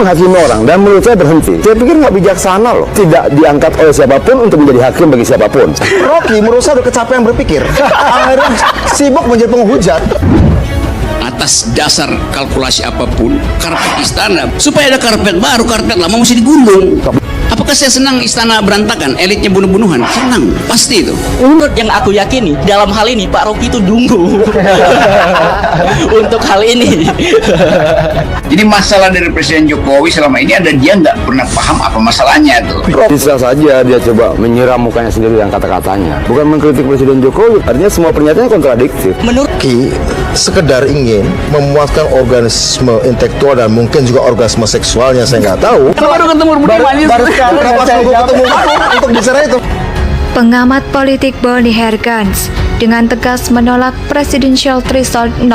menghakimi orang dan menurut saya berhenti. Saya pikir nggak bijaksana loh, tidak diangkat oleh siapapun untuk menjadi hakim bagi siapapun. Rocky menurut saya udah kecapean berpikir, akhirnya sibuk menjadi penghujat. Atas dasar kalkulasi apapun, karpet istana, supaya ada karpet baru, karpet lama mesti digulung. Apakah saya senang istana berantakan, elitnya bunuh-bunuhan? Senang, pasti itu. Yang aku yakini dalam hal ini Pak Rocky itu dungu untuk hal ini. Jadi masalah dari Presiden Jokowi selama ini ada dia nggak pernah paham apa masalahnya tuh. Bisa saja dia coba menyiram mukanya sendiri dengan kata-katanya. Bukan mengkritik Presiden Jokowi, artinya semua pernyataannya kontradiktif. Menurut Rocky sekedar ingin memuaskan organisme intelektual dan mungkin juga organisme seksualnya, saya nggak tahu. baru ketemu Baru sekarang kenapa selalu ketemu untuk bicara itu? Pengamat politik Bonnie Hergans dengan tegas menolak presidential threshold 0%.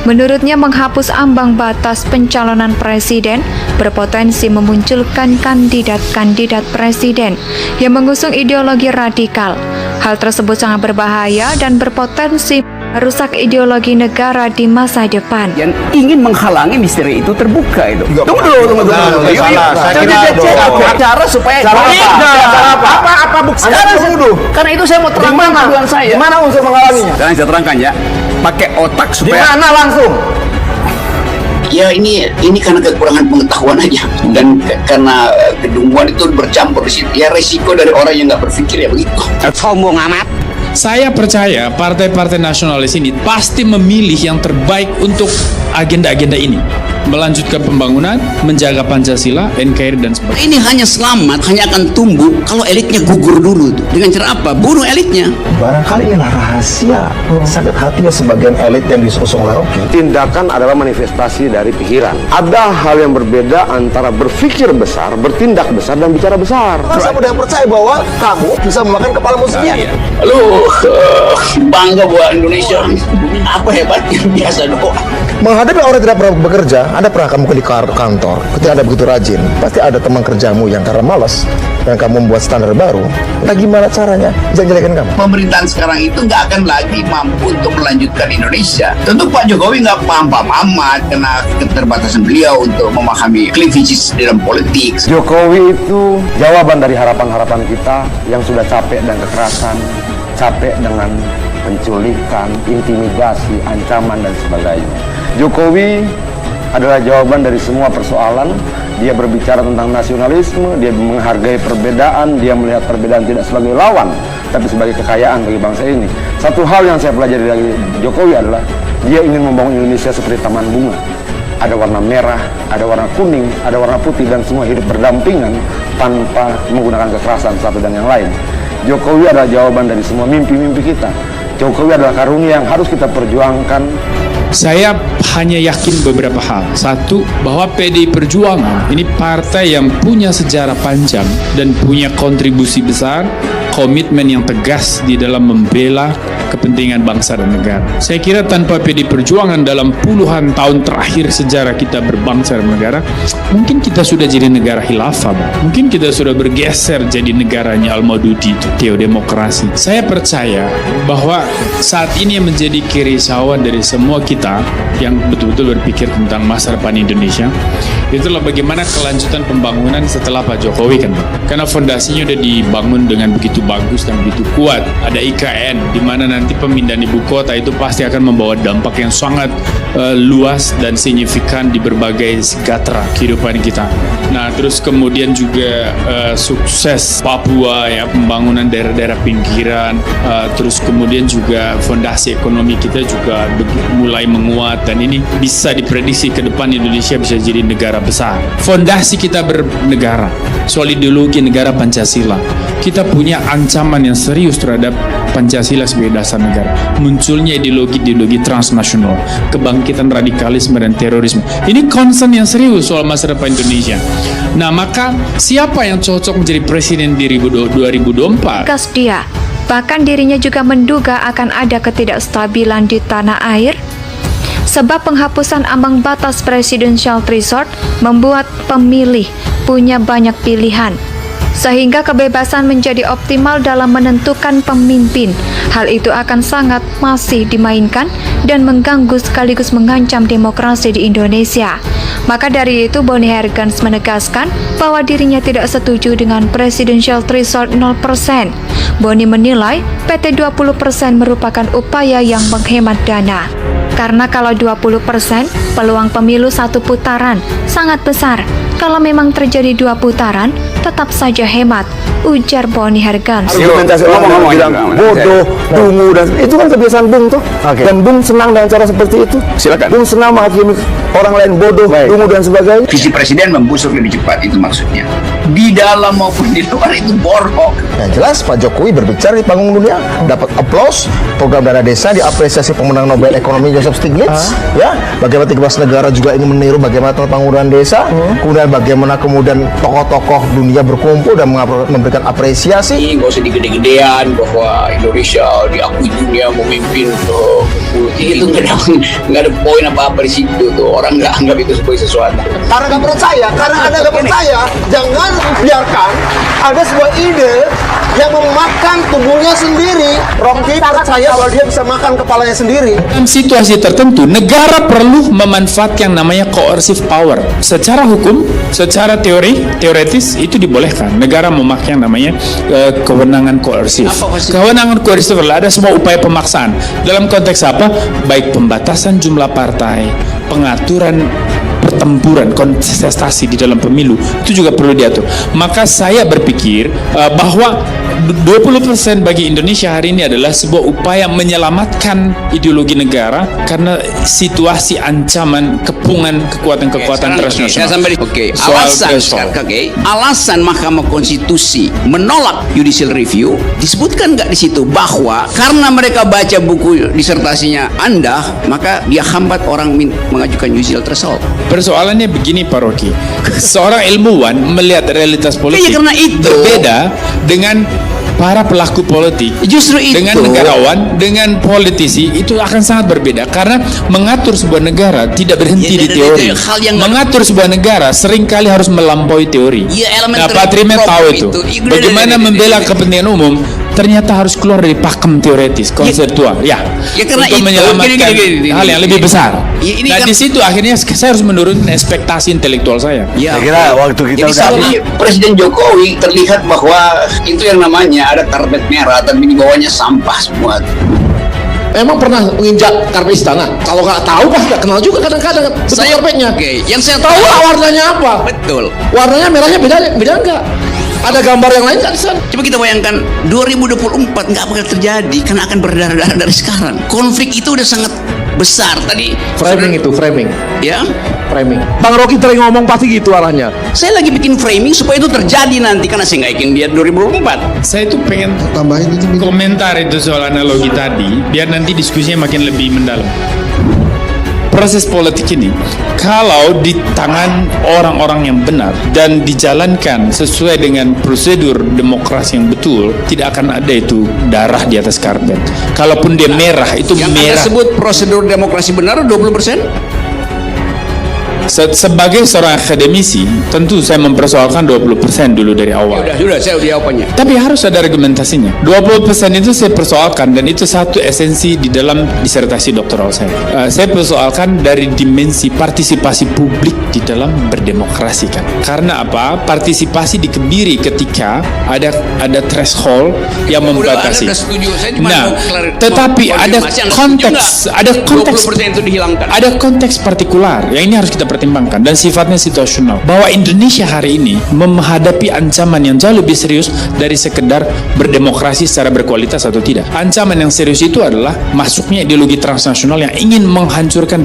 Menurutnya menghapus ambang batas pencalonan presiden berpotensi memunculkan kandidat-kandidat presiden yang mengusung ideologi radikal. Hal tersebut sangat berbahaya dan berpotensi merusak ideologi negara di masa depan. Yang ingin menghalangi misteri itu terbuka itu. Tunggu dulu. Salah. Saya kira Cara supaya apa bukti? Karena itu saya mau terangkan tujuan saya. Mana unsur menghalanginya? Sekarang saya terangkan ya. Pakai otak Di supaya mana langsung? Ya ini karena kekurangan pengetahuan aja dan karena kedunguan itu bercampur di situ. Ya resiko dari orang yang nggak berpikir ya begitu. sombong amat. Saya percaya partai-partai nasionalis ini pasti memilih yang terbaik untuk agenda-agenda ini. Melanjutkan pembangunan, menjaga Pancasila, NKRI dan sebagainya. Ini hanya selamat, hanya akan tumbuh kalau elitnya gugur dulu tuh. Dengan cara apa? Bunuh elitnya. Barangkali inilah rahasia sakit hatinya sebagian elit yang disusung oleh Rocky. Tindakan adalah manifestasi dari pikiran. Ada hal yang berbeda antara berpikir besar, bertindak besar, dan bicara besar. Masa mudah percaya bahwa kamu bisa memakan kepala musuhnya? Lu bangga buat Indonesia. Apa hebatnya? Biasa doang. Menghadapi orang yang tidak pernah bekerja, Anda pernah kamu di kantor, ketika Anda begitu rajin, pasti ada teman kerjamu yang karena malas dan kamu membuat standar baru. Nah gimana caranya? Bisa jelekin kamu? Pemerintahan sekarang itu nggak akan lagi mampu untuk melanjutkan Indonesia. Tentu Pak Jokowi nggak paham-paham amat karena keterbatasan beliau untuk memahami cleavages dalam politik. Jokowi itu jawaban dari harapan-harapan kita yang sudah capek dan kekerasan, capek dengan penculikan, intimidasi, ancaman, dan sebagainya. Jokowi adalah jawaban dari semua persoalan. Dia berbicara tentang nasionalisme, dia menghargai perbedaan, dia melihat perbedaan tidak sebagai lawan, tapi sebagai kekayaan bagi bangsa ini. Satu hal yang saya pelajari dari Jokowi adalah dia ingin membangun Indonesia seperti taman bunga. Ada warna merah, ada warna kuning, ada warna putih, dan semua hidup berdampingan tanpa menggunakan kekerasan satu dan yang lain. Jokowi adalah jawaban dari semua mimpi-mimpi kita. Jokowi adalah karunia yang harus kita perjuangkan. Saya hanya yakin beberapa hal. Satu, bahwa PDI Perjuangan ini partai yang punya sejarah panjang dan punya kontribusi besar, komitmen yang tegas di dalam membela kepentingan bangsa dan negara. Saya kira tanpa PDI Perjuangan dalam puluhan tahun terakhir sejarah kita berbangsa dan negara, mungkin kita sudah jadi negara khilafah, mungkin kita sudah bergeser jadi negaranya Al-Maududi, itu teodemokrasi. Saya percaya bahwa saat ini yang menjadi kerisauan dari semua kita yang betul-betul berpikir tentang masa depan Indonesia, itulah bagaimana kelanjutan pembangunan setelah Pak Jokowi kan, karena fondasinya udah dibangun dengan begitu bagus dan begitu kuat. Ada IKN di mana nanti pemindahan ibu kota itu pasti akan membawa dampak yang sangat luas dan signifikan di berbagai gatra kehidupan kita. Nah, terus kemudian juga sukses Papua ya, pembangunan daerah-daerah pinggiran, terus kemudian juga fondasi ekonomi kita juga mulai menguat, dan ini bisa diprediksi ke depan Indonesia bisa jadi negara besar. Fondasi kita bernegara, soal ideologi negara Pancasila. Kita punya ancaman yang serius terhadap Pancasila sebagai dasar negara. Munculnya ideologi-ideologi transnasional, kebangkitan radikalisme dan terorisme. Ini concern yang serius soal masa depan Indonesia. Nah, maka siapa yang cocok menjadi presiden di 2024? Tegas dia. Bahkan dirinya juga menduga akan ada ketidakstabilan di tanah air sebab penghapusan ambang batas presidential threshold membuat pemilih punya banyak pilihan. sehingga kebebasan menjadi optimal dalam menentukan pemimpin. Hal itu akan sangat masih dimainkan dan mengganggu sekaligus mengancam demokrasi di Indonesia. Maka dari itu, Boni Hergans menegaskan bahwa dirinya tidak setuju dengan presidential threshold 0%. Boni menilai PT 20% merupakan upaya yang menghemat dana. Karena kalau 20%, peluang pemilu satu putaran sangat besar. Kalau memang terjadi 2 putaran, tetap saja hemat, ujar Boni Hergans. Argumentasi orang bilang bodoh, dungu, dan itu kan kebiasaan Bung tuh. Dan Bung senang dengan cara seperti itu. Silakan. Bung senang menghakimi orang lain bodoh, dungu dan sebagainya. Visi presiden membusuk lebih cepat, itu maksudnya. Di dalam maupun di luar itu borok. Yang jelas Pak Jokowi berbicara di panggung dunia, dapat aplaus, program dana desa diapresiasi pemenang Nobel Ekonomi Joseph Stiglitz, ya. Bagaimana 13 negara juga ingin meniru bagaimana pembangunan desa, kemudian bagaimana kemudian tokoh-tokoh dunia berkumpul dan memberikan apresiasi. Ini nggak usah digede-gedean bahwa Indonesia diakui dunia memimpin itu nggak ada poin apa-apa di situ tuh. Orang nggak anggap itu sebagai sesuatu. Karena nggak percaya, karena Anda nggak percaya, jangan biarkan ada sebuah ide yang memakan tubuhnya sendiri. Rocky percaya bahwa dia bisa makan kepalanya sendiri. Dalam situasi tertentu, negara perlu memanfaatkan yang namanya coercive power. Secara hukum, secara teoretis itu dibolehkan. Negara memakai yang namanya kewenangan koersif. Kewenangan koersif adalah ada semua upaya pemaksaan. Dalam konteks apa? Baik pembatasan jumlah partai, pengaturan pertempuran, kontestasi di dalam pemilu, itu juga perlu diatur. Maka saya berpikir bahwa 20% bagi Indonesia hari ini adalah sebuah upaya menyelamatkan ideologi negara karena situasi ancaman kepungan kekuatan-kekuatan transnasional. Alasan Mahkamah Konstitusi menolak judicial review disebutkan nggak di situ bahwa karena mereka baca buku disertasinya Anda, maka dia hambat orang mengajukan judicial threshold. Persoalannya begini Pak Rocky, seorang ilmuwan melihat realitas politik karena itu berbeda dengan para pelaku politik. Justru itu, dengan negarawan, dengan politisi itu akan sangat berbeda karena mengatur sebuah negara tidak berhenti di teori. Mengatur sebuah negara seringkali harus melampaui teori. Nah, Pak Trimet tahu itu. Bagaimana membela kepentingan umum ternyata harus keluar dari pakem teoretis, konseptual. Untuk menyelamatkan hal yang lebih besar. Nah, di situ akhirnya saya harus menurunkan ekspektasi intelektual saya. Saya kira waktu kita Jadi Presiden Jokowi terlihat bahwa itu yang namanya ada karpet merah, tapi di bawahnya sampah semua. Emang pernah menginjak karpet istana? Kalau nggak tahu pasti nggak kenal juga kadang-kadang bentuk karpetnya. Yang saya tahu lah warnanya apa. Betul. Warnanya merahnya beda nggak? Ada gambar yang lain nggak di sana? Coba kita bayangkan 2024 nggak bakal terjadi karena akan berdarah-darah dari sekarang. Konflik itu udah sangat besar tadi. Framing. Ya. Framing. Bang Rocky tadi ngomong pasti gitu arahnya. Saya lagi bikin framing supaya itu terjadi nanti karena saya nggak yakin dia 2024. Saya tuh pengen tambahin komentar itu soal analogi tadi, biar nanti diskusinya makin lebih mendalam. Proses politik ini, kalau di tangan orang-orang yang benar dan dijalankan sesuai dengan prosedur demokrasi yang betul, tidak akan ada itu darah di atas karpet. Kalaupun dia merah, itu yang merah. Yang Anda sebut prosedur demokrasi benar 20%? Sebagai seorang akademisi, tentu saya mempersoalkan 20% dulu dari awal. Sudah, saya udah jawabannya. Tapi harus ada argumentasinya. 20% itu saya persoalkan, dan itu satu esensi di dalam disertasi doktoral saya. Saya persoalkan dari dimensi partisipasi publik di dalam berdemokrasi kan. Karena apa? Partisipasi dikebiri ketika ada threshold yang membatasi. Nah, tetapi ada konteks, 20% itu dihilangkan. Ada konteks partikular yang ini harus kita pertimbangkan dan sifatnya situasional, bahwa Indonesia hari ini menghadapi ancaman yang jauh lebih serius dari sekedar berdemokrasi secara berkualitas atau tidak. Ancaman yang serius itu adalah masuknya ideologi transnasional yang ingin menghancurkan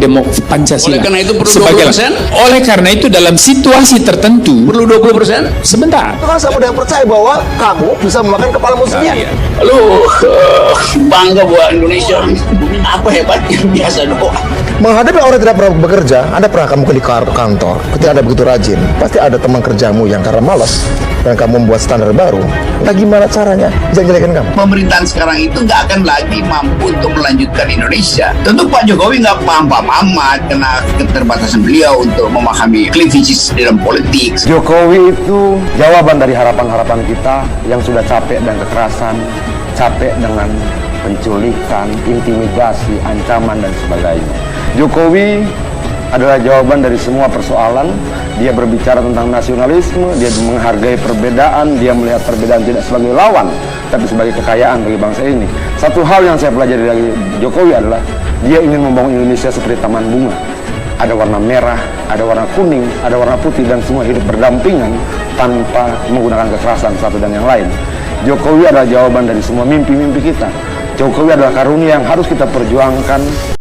Pancasila. Oleh karena itu perlu 20%? Oleh karena itu dalam situasi tertentu perlu 20%? Sebentar. Itu kan saya mudah percaya bahwa kamu bisa memakan kepalamu sendiri. Lu bangga buat Indonesia. Apa hebatnya? Biasa doang. Menghadapi orang tidak pernah bekerja, Anda pernah kamu di kantor, ketika Anda begitu rajin, pasti ada teman kerjamu yang karena malas dan kamu membuat standar baru, nah gimana caranya jelek-jelekan kamu? Pemerintahan sekarang itu nggak akan lagi mampu untuk melanjutkan Indonesia. Tentu Pak Jokowi nggak paham-paham amat karena keterbatasan beliau untuk memahami cleavages dalam politik. Jokowi itu jawaban dari harapan-harapan kita yang sudah capek dan kekerasan, capek dengan penculikan, intimidasi, ancaman dan sebagainya. Jokowi adalah jawaban dari semua persoalan. Dia berbicara tentang nasionalisme, dia menghargai perbedaan, dia melihat perbedaan tidak sebagai lawan, tapi sebagai kekayaan bagi bangsa ini. Satu hal yang saya pelajari dari Jokowi adalah dia ingin membangun Indonesia seperti taman bunga. Ada warna merah, ada warna kuning, ada warna putih, dan semua hidup berdampingan tanpa menggunakan kekerasan satu dan yang lain. Jokowi adalah jawaban dari semua mimpi-mimpi kita. Jokowi adalah karunia yang harus kita perjuangkan.